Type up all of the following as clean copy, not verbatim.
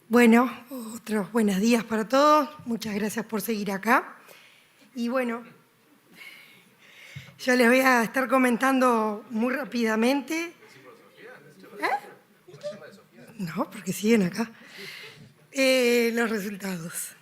Bueno, otros buenos días para todos. Muchas gracias por seguir acá. Y bueno, yo les voy a estar comentando muy rápidamente. No, porque siguen acá. Los resultados.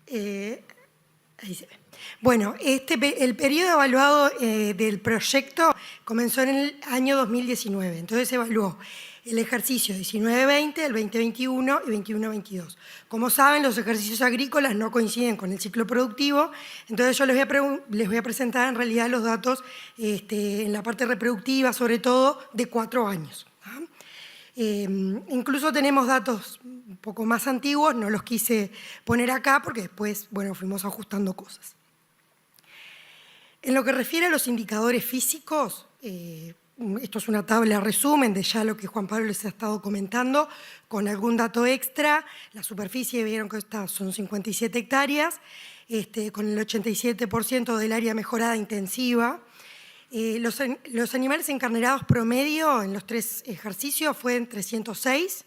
Ahí se ve. Bueno, el periodo evaluado del proyecto comenzó en el año 2019. Entonces se evaluó el ejercicio 19-20, el 20-21 y 21-22. Como saben, los ejercicios agrícolas no coinciden con el ciclo productivo, entonces yo les voy a presentar en realidad los datos en la parte reproductiva, sobre todo de 4 años. Incluso tenemos datos un poco más antiguos, no los quise poner acá porque después, bueno, fuimos ajustando cosas. En lo que refiere a los indicadores físicos, esto es una tabla resumen de ya lo que Juan Pablo les ha estado comentando, con algún dato extra. La superficie, vieron que son 57 hectáreas, con el 87% del área mejorada intensiva. Los animales encarnerados promedio en los 3 ejercicios fueron 306,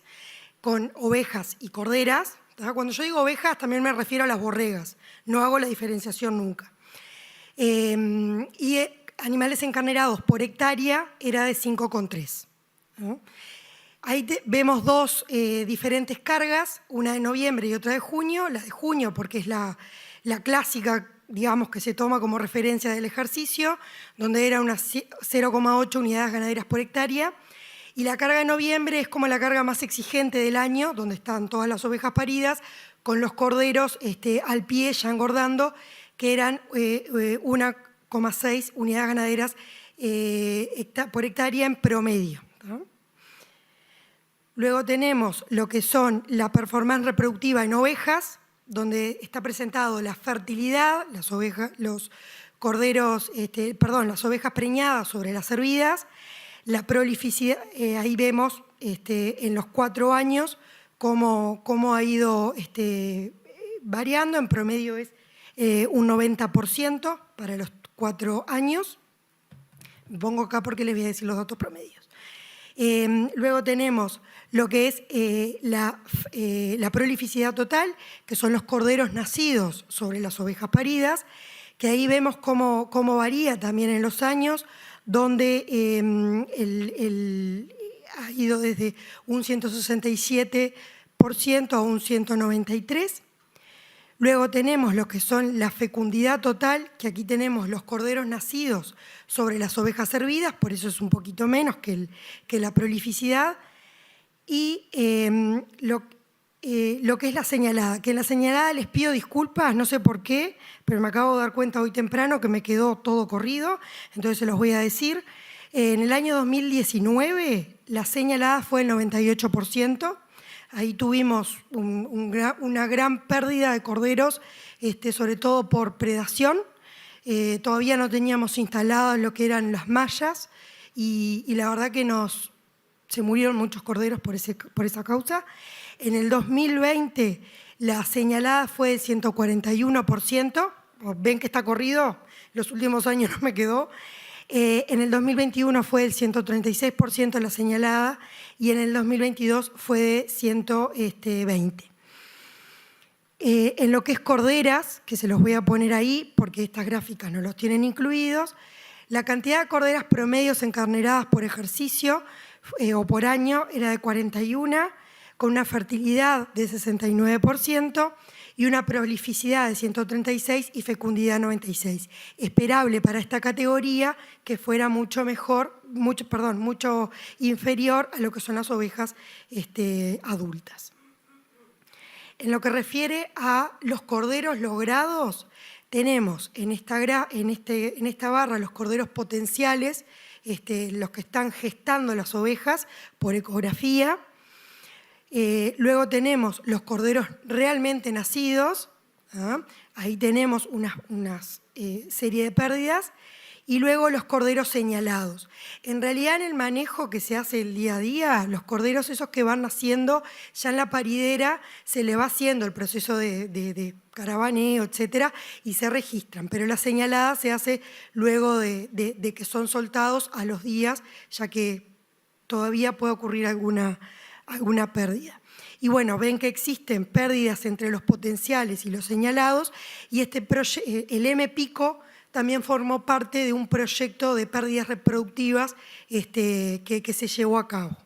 con ovejas y corderas. Cuando yo digo ovejas también me refiero a las borregas, no hago la diferenciación nunca. Y animales encarnerados por hectárea era de 5,3. ¿no? Ahí vemos 2 diferentes cargas, una de noviembre y otra de junio. La de junio porque es la clásica, digamos, que se toma como referencia del ejercicio, donde era unas 0,8 unidades ganaderas por hectárea. Y la carga de noviembre es como la carga más exigente del año, donde están todas las ovejas paridas, con los corderos al pie ya engordando, que eran 1,6 unidades ganaderas por hectárea en promedio. ¿no? Luego tenemos lo que son la performance reproductiva en ovejas, donde está presentado la fertilidad, las ovejas preñadas sobre las cervidas, la prolificidad, ahí vemos en los 4 años cómo ha ido variando, en promedio es un 90% para los 4 años. Me pongo acá porque les voy a decir los datos promedios. Luego tenemos lo que es la prolificidad total, que son los corderos nacidos sobre las ovejas paridas, que ahí vemos cómo varía también en los años, donde ha ido desde un 167% a un 193%. Luego tenemos lo que son la fecundidad total, que aquí tenemos los corderos nacidos sobre las ovejas servidas, por eso es un poquito menos que la prolificidad. Y lo que es la señalada, que en la señalada les pido disculpas, no sé por qué, pero me acabo de dar cuenta hoy temprano que me quedó todo corrido, entonces se los voy a decir. En el año 2019 la señalada fue el 98%, ahí tuvimos una gran pérdida de corderos, sobre todo por predación. Todavía no teníamos instalado lo que eran las mallas y la verdad que se murieron muchos corderos por esa causa. En el 2020 la señalada fue del 141%, ven que está corrido, los últimos años no me quedó. En el 2021 fue del 136% la señalada y en el 2022 fue de 120%. En lo que es corderas, que se los voy a poner ahí porque estas gráficas no los tienen incluidos, la cantidad de corderas promedios encarneradas por ejercicio o por año era de 41, con una fertilidad de 69% y una prolificidad de 136 y fecundidad 96. Esperable para esta categoría que fuera mucho inferior a lo que son las ovejas adultas. En lo que refiere a los corderos logrados, tenemos en esta barra los corderos potenciales, los que están gestando las ovejas por ecografía. Luego tenemos los corderos realmente nacidos, ahí tenemos una serie de pérdidas, y luego los corderos señalados. En realidad, en el manejo que se hace el día a día, los corderos esos que van naciendo, ya en la paridera se le va haciendo el proceso de caravaneo, etcétera, y se registran, pero la señalada se hace luego de que son soltados a los días, ya que todavía puede ocurrir alguna alguna pérdida. Y bueno, ven que existen pérdidas entre los potenciales y los señalados, y el M-Pico también formó parte de un proyecto de pérdidas reproductivas que se llevó a cabo.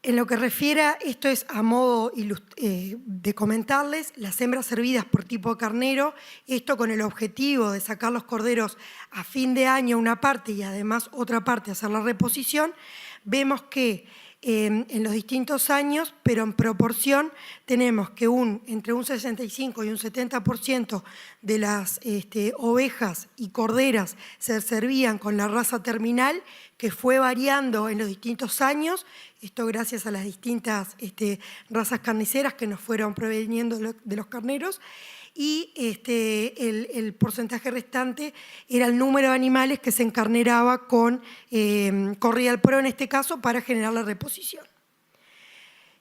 En lo que refiere a, esto es a modo de comentarles, las hembras servidas por tipo de carnero, esto con el objetivo de sacar los corderos a fin de año una parte y además otra parte hacer la reposición, vemos que en los distintos años, pero en proporción, tenemos que entre un 65 y un 70% de las ovejas y corderas se servían con la raza terminal, que fue variando en los distintos años, esto gracias a las distintas razas carniceras que nos fueron proveniendo de los carneros, y el porcentaje restante era el número de animales que se encarneraba con corrida al pro en este caso para generar la reposición.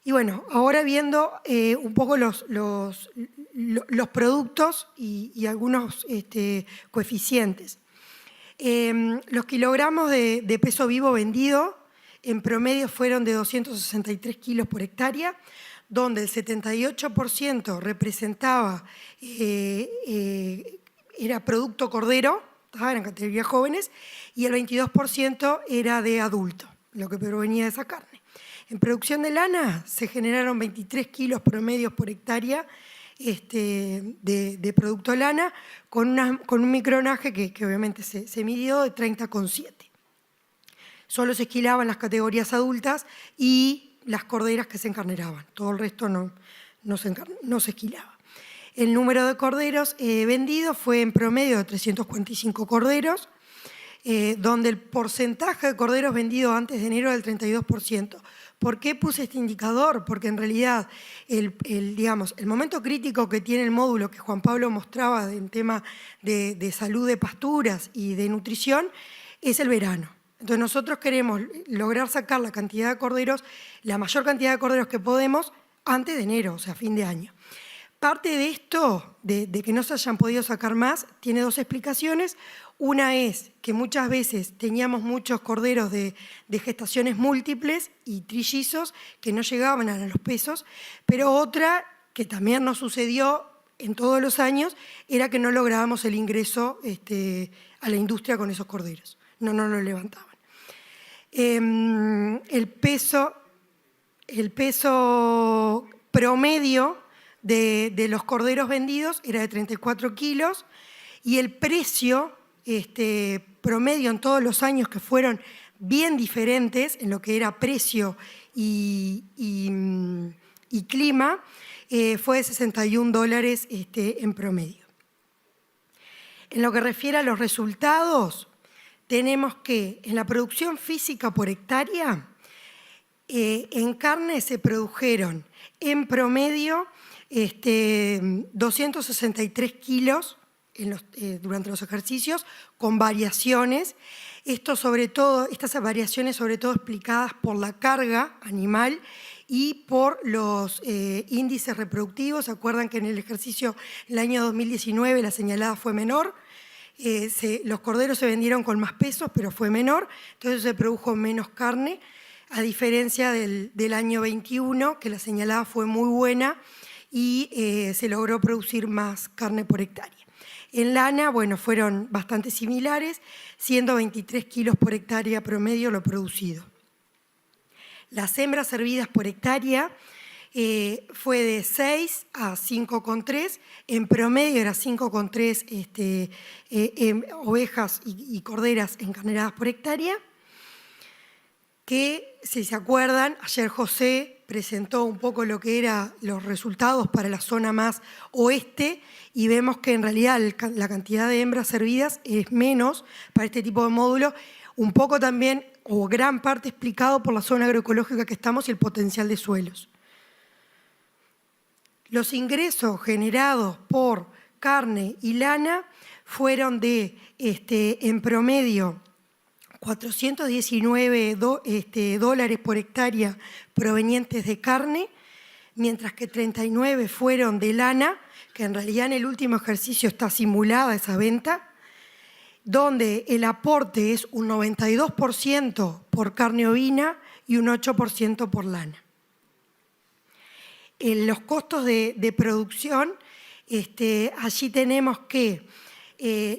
Y bueno, ahora viendo un poco los productos y algunos coeficientes. Los kilogramos de peso vivo vendido en promedio fueron de 263 kilos por hectárea, donde el 78% representaba, era producto cordero, eran categorías jóvenes, y el 22% era de adulto, lo que provenía de esa carne. En producción de lana se generaron 23 kilos promedios por hectárea de producto lana, con un micronaje que obviamente se midió de 30,7. Solo se esquilaban las categorías adultas y las corderas que se encarneraban, todo el resto no se esquilaba. El número de corderos vendidos fue en promedio de 345 corderos, donde el porcentaje de corderos vendidos antes de enero era del 32%. ¿Por qué puse este indicador? Porque en realidad el momento crítico que tiene el módulo que Juan Pablo mostraba en tema de salud de pasturas y de nutrición es el verano. Entonces nosotros queremos lograr sacar la cantidad de corderos, la mayor cantidad de corderos que podemos antes de enero, o sea, fin de año. Parte de esto, de que no se hayan podido sacar más, tiene dos explicaciones. Una es que muchas veces teníamos muchos corderos de gestaciones múltiples y trillizos que no llegaban a los pesos, pero otra que también nos sucedió en todos los años era que no lográbamos el ingreso a la industria con esos corderos, no lo levantaban. El peso promedio de los corderos vendidos era de 34 kilos y el precio promedio en todos los años, que fueron bien diferentes en lo que era precio y clima, fue de $61 en promedio. En lo que refiere a los resultados, tenemos que en la producción física por hectárea, en carne se produjeron en promedio 263 kilos durante los ejercicios, con variaciones. Estas variaciones sobre todo explicadas por la carga animal y por los índices reproductivos. ¿Se acuerdan que en el ejercicio el año 2019 la señalada fue menor? Los corderos se vendieron con más pesos, pero fue menor, entonces se produjo menos carne, a diferencia del año 21, que la señalada fue muy buena y se logró producir más carne por hectárea. En lana, bueno, fueron bastante similares, siendo 23 kilos por hectárea promedio lo producido. Las hembras servidas por hectárea fue de 6 a 5,3, en promedio era 5,3 ovejas y corderas encarneradas por hectárea, que, si se acuerdan, ayer José presentó un poco lo que eran los resultados para la zona más oeste y vemos que en realidad la cantidad de hembras servidas es menos para este tipo de módulo, un poco también, o gran parte explicado por la zona agroecológica que estamos y el potencial de suelos. Los ingresos generados por carne y lana fueron de, en promedio, 419 dólares por hectárea provenientes de carne, mientras que 39 fueron de lana, que en realidad en el último ejercicio está simulada esa venta, donde el aporte es un 92% por carne ovina y un 8% por lana. En los costos de producción, allí tenemos que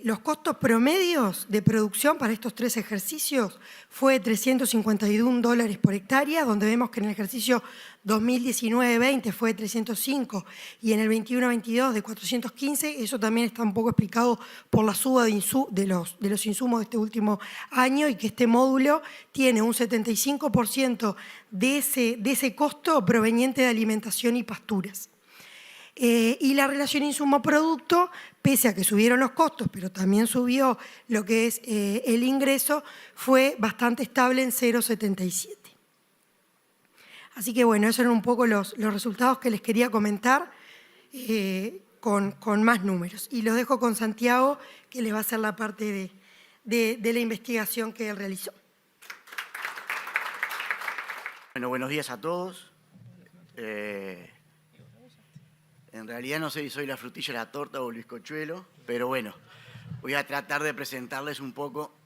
los costos promedios de producción para estos 3 ejercicios fue $351 por hectárea, donde vemos que en el ejercicio 2019-20 fue 305 y en el 21-22 de 415. Eso también está un poco explicado por la suba de los insumos de este último año, y que este módulo tiene un 75% de ese costo proveniente de alimentación y pasturas. Y la relación insumo-producto, pese a que subieron los costos, pero también subió lo que es el ingreso, fue bastante estable en 0,77. Así que bueno, esos eran un poco los resultados que les quería comentar con más números. Y los dejo con Santiago, que les va a hacer la parte de la investigación que él realizó. Bueno, buenos días a todos. En realidad no sé si soy la frutilla de la torta o el bizcochuelo, pero bueno, voy a tratar de presentarles un poco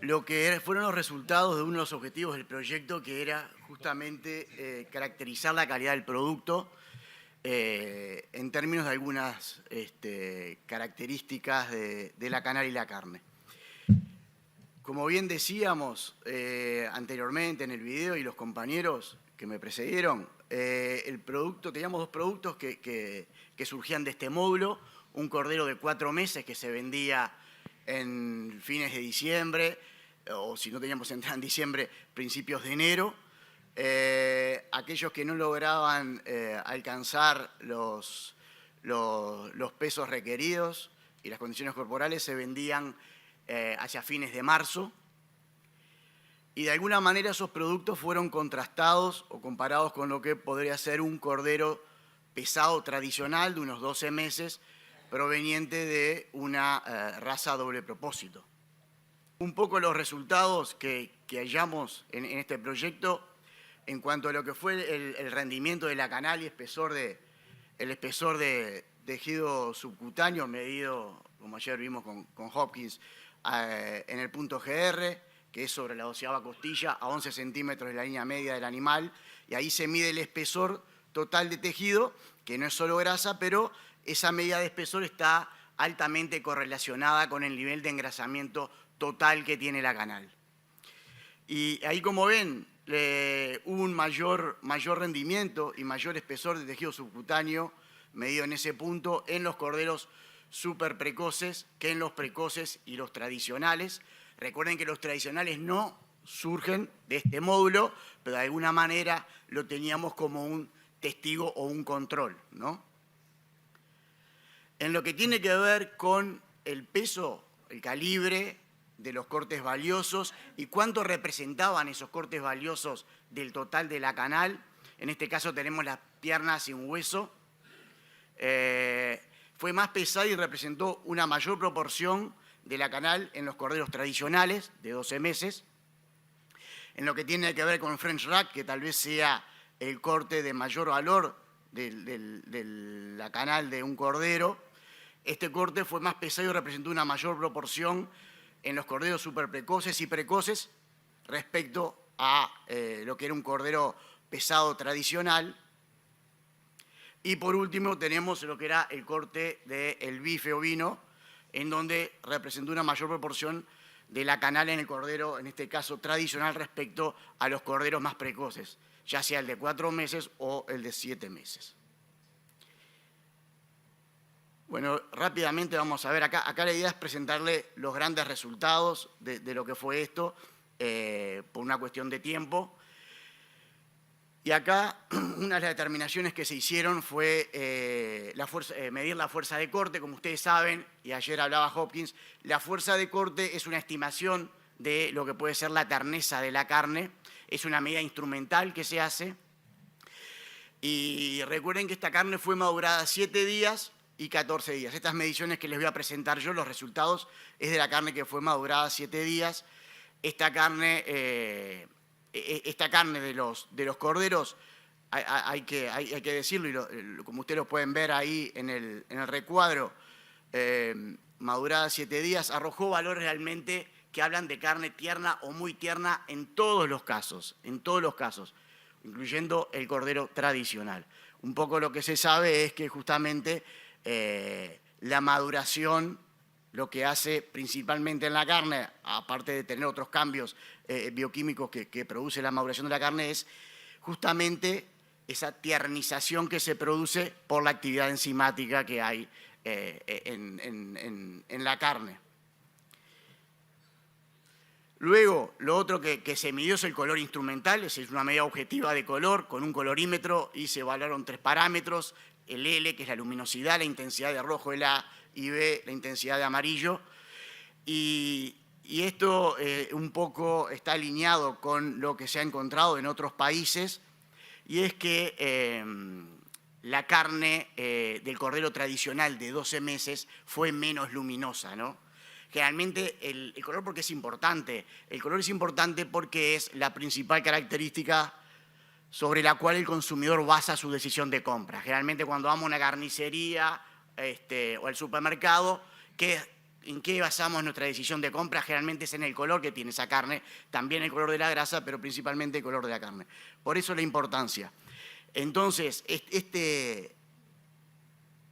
lo que fueron los resultados de uno de los objetivos del proyecto, que era justamente caracterizar la calidad del producto en términos de algunas características de la canal y la carne. Como bien decíamos anteriormente en el video, y los compañeros que me precedieron, teníamos 2 productos que surgían de este módulo: un cordero de 4 meses que se vendía en fines de diciembre, o si no teníamos entrada en diciembre, principios de enero. Aquellos que no lograban alcanzar los pesos requeridos y las condiciones corporales se vendían hacia fines de marzo. Y de alguna manera esos productos fueron contrastados o comparados con lo que podría ser un cordero pesado tradicional de unos 12 meses, proveniente de una raza doble propósito. Un poco los resultados que hallamos en este proyecto en cuanto a lo que fue el rendimiento de la canal y el espesor de tejido subcutáneo medido, como ayer vimos con Hopkins, en el punto GR, que es sobre la 12ª costilla, a 11 centímetros de la línea media del animal, y ahí se mide el espesor total de tejido, que no es solo grasa, pero esa medida de espesor está altamente correlacionada con el nivel de engrasamiento total que tiene la canal. Y ahí, como ven, hubo un mayor rendimiento y mayor espesor de tejido subcutáneo medido en ese punto en los corderos súper precoces que en los precoces y los tradicionales. Recuerden que los tradicionales no surgen de este módulo, pero de alguna manera lo teníamos como un testigo o un control, ¿no? En lo que tiene que ver con el peso, el calibre de los cortes valiosos y cuánto representaban esos cortes valiosos del total de la canal, en este caso tenemos las piernas sin hueso, fue más pesada y representó una mayor proporción de la canal en los corderos tradicionales de 12 meses. En lo que tiene que ver con French Rack, que tal vez sea el corte de mayor valor de la canal de un cordero, este corte fue más pesado y representó una mayor proporción en los corderos súper precoces y precoces respecto a lo que era un cordero pesado tradicional. Y por último tenemos lo que era el corte del bife ovino, en donde representó una mayor proporción de la canal en el cordero, en este caso tradicional, respecto a los corderos más precoces, ya sea el de 4 meses o el de 7 meses. Bueno, rápidamente vamos a ver acá. Acá la idea es presentarle los grandes resultados de lo que fue esto, por una cuestión de tiempo. Y acá una de las determinaciones que se hicieron fue medir la fuerza de corte. Como ustedes saben, y ayer hablaba Hopkins, la fuerza de corte es una estimación de lo que puede ser la terneza de la carne. Es una medida instrumental que se hace. Y recuerden que esta carne fue madurada 7 días y 14 días. Estas mediciones que les voy a presentar yo, los resultados, es de la carne que fue madurada 7 días. Esta carne de los corderos, hay que decirlo, y como ustedes lo pueden ver ahí en el recuadro, madurada 7 días, arrojó valores realmente que hablan de carne tierna o muy tierna en todos los casos, incluyendo el cordero tradicional. Un poco lo que se sabe es que justamente la maduración lo que hace principalmente en la carne, aparte de tener otros cambios bioquímicos que produce la maduración de la carne, es justamente esa tiernización que se produce por la actividad enzimática que hay en la carne. Luego, lo otro que se midió es el color instrumental, es una medida objetiva de color con un colorímetro y se evaluaron 3 parámetros, el L, que es la luminosidad, la intensidad de rojo, el A, y B, la intensidad de amarillo. Y esto un poco está alineado con lo que se ha encontrado en otros países, y es que la carne del cordero tradicional de 12 meses fue menos luminosa, ¿no? Generalmente el color, ¿por qué es importante? El color es importante porque es la principal característica sobre la cual el consumidor basa su decisión de compra. Generalmente cuando vamos a una carnicería o al supermercado, ¿en qué basamos nuestra decisión de compra? Generalmente es en el color que tiene esa carne, también el color de la grasa, pero principalmente el color de la carne. Por eso la importancia. Entonces,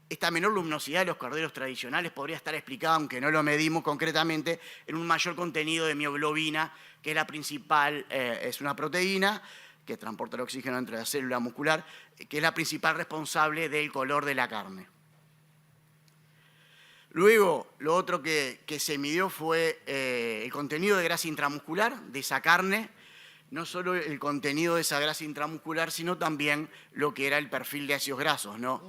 esta menor luminosidad de los corderos tradicionales podría estar explicada, aunque no lo medimos concretamente, en un mayor contenido de mioglobina, que es la principal, es una proteína que transporta el oxígeno entre la célula muscular, que es la principal responsable del color de la carne. Luego, lo otro que se midió fue el contenido de grasa intramuscular de esa carne, no solo el contenido de esa grasa intramuscular, sino también lo que era el perfil de ácidos grasos, ¿no?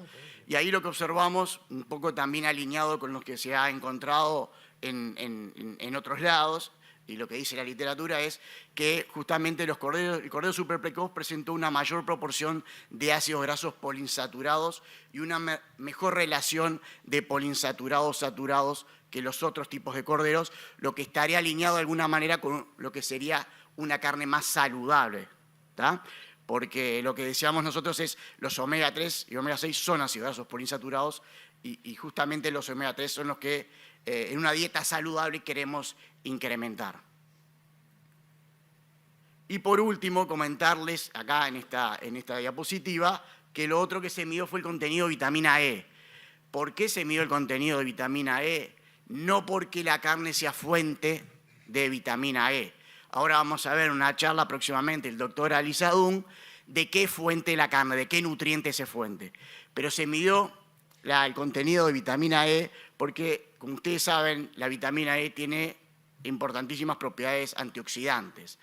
Y ahí lo que observamos, un poco también alineado con lo que se ha encontrado en otros lados, y lo que dice la literatura es que justamente el cordero superprecoz presentó una mayor proporción de ácidos grasos poliinsaturados y una mejor relación de poliinsaturados saturados que los otros tipos de corderos, lo que estaría alineado de alguna manera con lo que sería una carne más saludable, ¿tá? Porque lo que decíamos nosotros es los omega 3 y omega 6 son ácidos grasos poliinsaturados y justamente los omega 3 son los que en una dieta saludable queremos incrementar. Y por último, comentarles acá en esta diapositiva que lo otro que se midió fue el contenido de vitamina E. ¿Por qué se midió el contenido de vitamina E? No porque la carne sea fuente de vitamina E. Ahora vamos a ver una charla próximamente el doctor Ali Sadún de qué fuente la carne, de qué nutriente es fuente. Pero se midió el contenido de vitamina E porque, como ustedes saben, la vitamina E tiene importantísimas propiedades antioxidantes.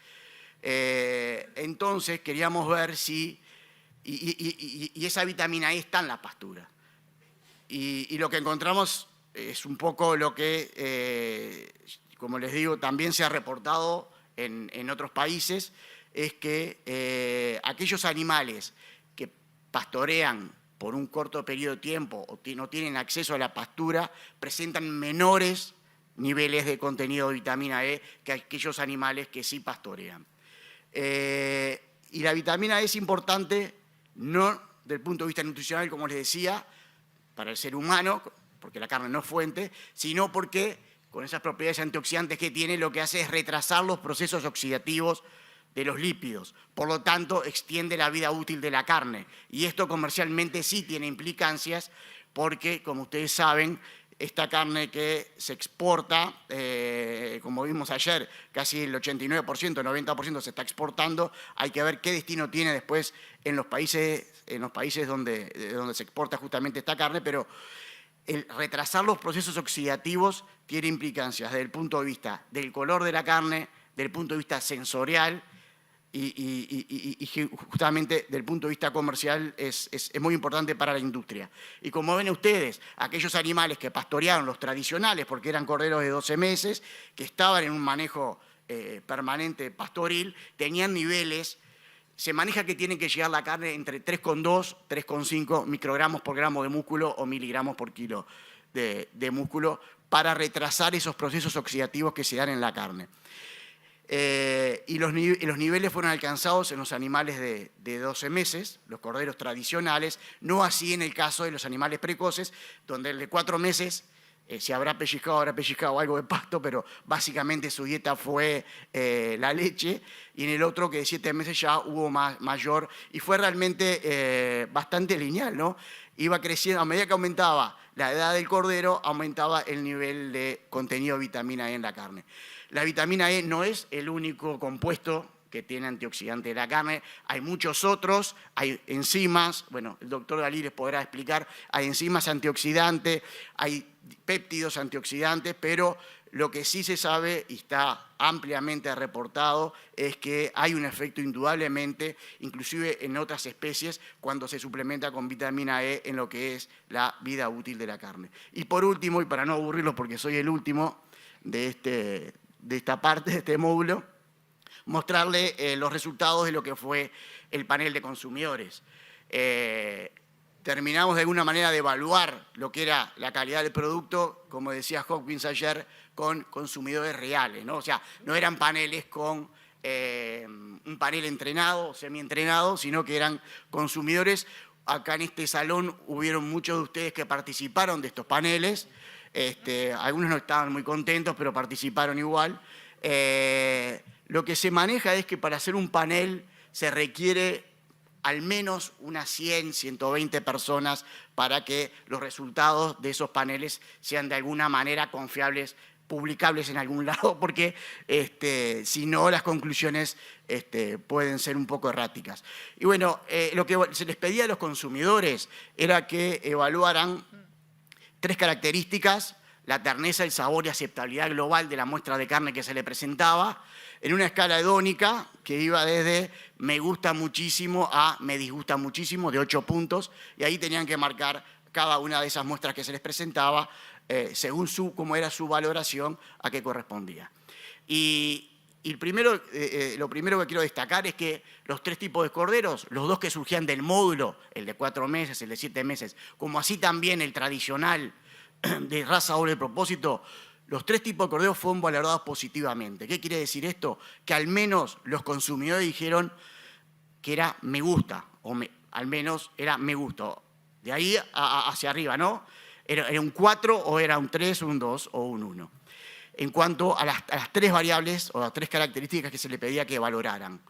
Entonces queríamos ver si, y esa vitamina E está en la pastura. Y lo que encontramos es un poco lo que, como les digo, también se ha reportado en otros países, es que aquellos animales que pastorean por un corto periodo de tiempo o no tienen acceso a la pastura, presentan menores niveles de contenido de vitamina E que aquellos animales que sí pastorean. Y la vitamina E es importante no desde el punto de vista nutricional, como les decía, para el ser humano, porque la carne no es fuente, sino porque con esas propiedades antioxidantes que tiene, lo que hace es retrasar los procesos oxidativos de los lípidos. Por lo tanto, extiende la vida útil de la carne. Y esto comercialmente sí tiene implicancias porque, como ustedes saben, esta carne que se exporta, como vimos ayer, casi el 89%, 90% se está exportando. Hay que ver qué destino tiene después en los países donde se exporta justamente esta carne, pero el retrasar los procesos oxidativos tiene implicancias desde el punto de vista del color de la carne, desde el punto de vista sensorial y justamente desde el punto de vista comercial es muy importante para la industria. Y como ven ustedes, aquellos animales que pastorearon, los tradicionales, porque eran corderos de 12 meses, que estaban en un manejo permanente pastoril, tenían niveles. Se maneja que tiene que llegar la carne entre 3,2, 3,5 microgramos por gramo de músculo o miligramos por kilo de músculo para retrasar esos procesos oxidativos que se dan en la carne. Y los niveles fueron alcanzados en los animales de 12 meses, los corderos tradicionales, no así en el caso de los animales precoces, donde el de 4 meses si habrá pellizcado algo de pasto, pero básicamente su dieta fue la leche, y en el otro que de 7 meses ya hubo mayor, y fue realmente bastante lineal, ¿no? Iba creciendo, a medida que aumentaba la edad del cordero, aumentaba el nivel de contenido de vitamina E en la carne. La vitamina E no es el único compuesto que tiene antioxidante de la carne, hay muchos otros, hay enzimas, bueno, el doctor Dalí les podrá explicar, hay enzimas antioxidantes, hay péptidos antioxidantes, pero lo que sí se sabe y está ampliamente reportado es que hay un efecto indudablemente, inclusive en otras especies, cuando se suplementa con vitamina E en lo que es la vida útil de la carne. Y por último, y para no aburrirlos porque soy el último de esta parte, de este módulo, mostrarle los resultados de lo que fue el panel de consumidores. Terminamos de alguna manera de evaluar lo que era la calidad del producto, como decía Hopkins ayer, con consumidores reales, ¿no? O sea, no eran paneles con un panel entrenado, semi-entrenado, sino que eran consumidores. Acá en este salón hubieron muchos de ustedes que participaron de estos paneles. Algunos no estaban muy contentos, pero participaron igual. Lo que se maneja es que para hacer un panel se requiere al menos unas 100, 120 personas para que los resultados de esos paneles sean de alguna manera confiables, publicables en algún lado, porque si no las conclusiones pueden ser un poco erráticas. Y bueno, lo que se les pedía a los consumidores era que evaluaran 3 características: la terneza, el sabor y aceptabilidad global de la muestra de carne que se le presentaba, en una escala hedónica que iba desde me gusta muchísimo a me disgusta muchísimo, de 8 puntos, y ahí tenían que marcar cada una de esas muestras que se les presentaba, según cómo era su valoración, a qué correspondía. Y lo primero que quiero destacar es que los 3 tipos de corderos, los 2 que surgían del módulo, el de 4 meses, el de 7 meses, como así también el tradicional de raza doble propósito, los 3 tipos de corderos fueron valorados positivamente. ¿Qué quiere decir esto? Que al menos los consumidores dijeron que era me gusta, o al menos era me gusta. De ahí hacia arriba, ¿no? Era un 4, o era un 3, un 2 o un 1. En cuanto a las 3 variables o a las 3 características que se le pedía que valoraran.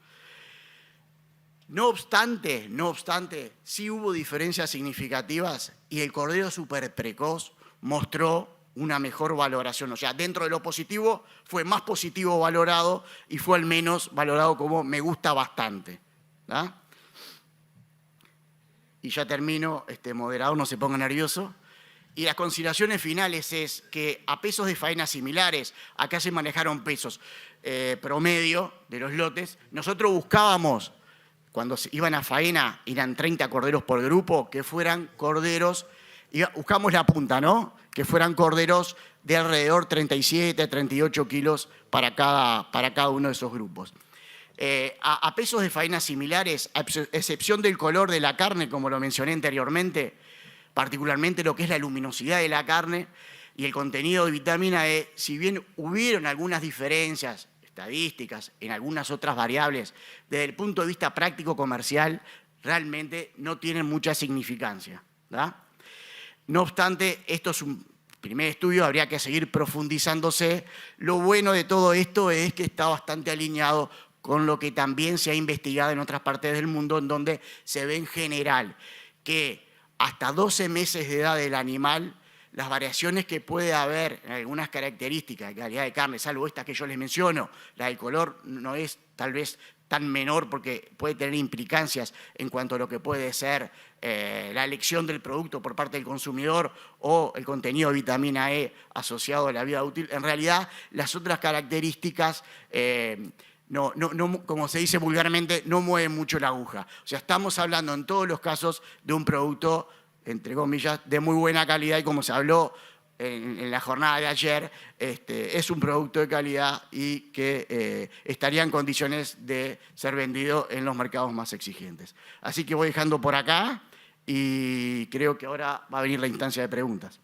No obstante, sí hubo diferencias significativas y el cordero súper precoz mostró una mejor valoración. O sea, dentro de lo positivo fue más positivo valorado y fue al menos valorado como me gusta bastante, ¿verdad? Y ya termino, moderador, no se ponga nervioso. Y las consideraciones finales es que a pesos de faena similares, acá se manejaron pesos promedio de los lotes, nosotros buscábamos, cuando iban a faena, eran 30 corderos por grupo, que fueran corderos, buscamos la punta, ¿no? Que fueran corderos de alrededor 37, 38 kilos para cada uno de esos grupos. A pesos de faena similares, a excepción del color de la carne, como lo mencioné anteriormente, particularmente lo que es la luminosidad de la carne y el contenido de vitamina E, si bien hubieron algunas diferencias estadísticas en algunas otras variables, desde el punto de vista práctico comercial, realmente no tienen mucha significancia, ¿verdad? No obstante, esto es un primer estudio, habría que seguir profundizándose. Lo bueno de todo esto es que está bastante alineado con lo que también se ha investigado en otras partes del mundo, en donde se ve en general que hasta 12 meses de edad del animal, las variaciones que puede haber en algunas características de calidad de carne, salvo estas que yo les menciono, la del color no es tal vez tan menor porque puede tener implicancias en cuanto a lo que puede ser la elección del producto por parte del consumidor o el contenido de vitamina E asociado a la vida útil. En realidad, las otras características, como se dice vulgarmente, no mueven mucho la aguja. O sea, estamos hablando en todos los casos de un producto, entre comillas, de muy buena calidad y como se habló en la jornada de ayer, es un producto de calidad y que estaría en condiciones de ser vendido en los mercados más exigentes. Así que voy dejando por acá y creo que ahora va a venir la instancia de preguntas.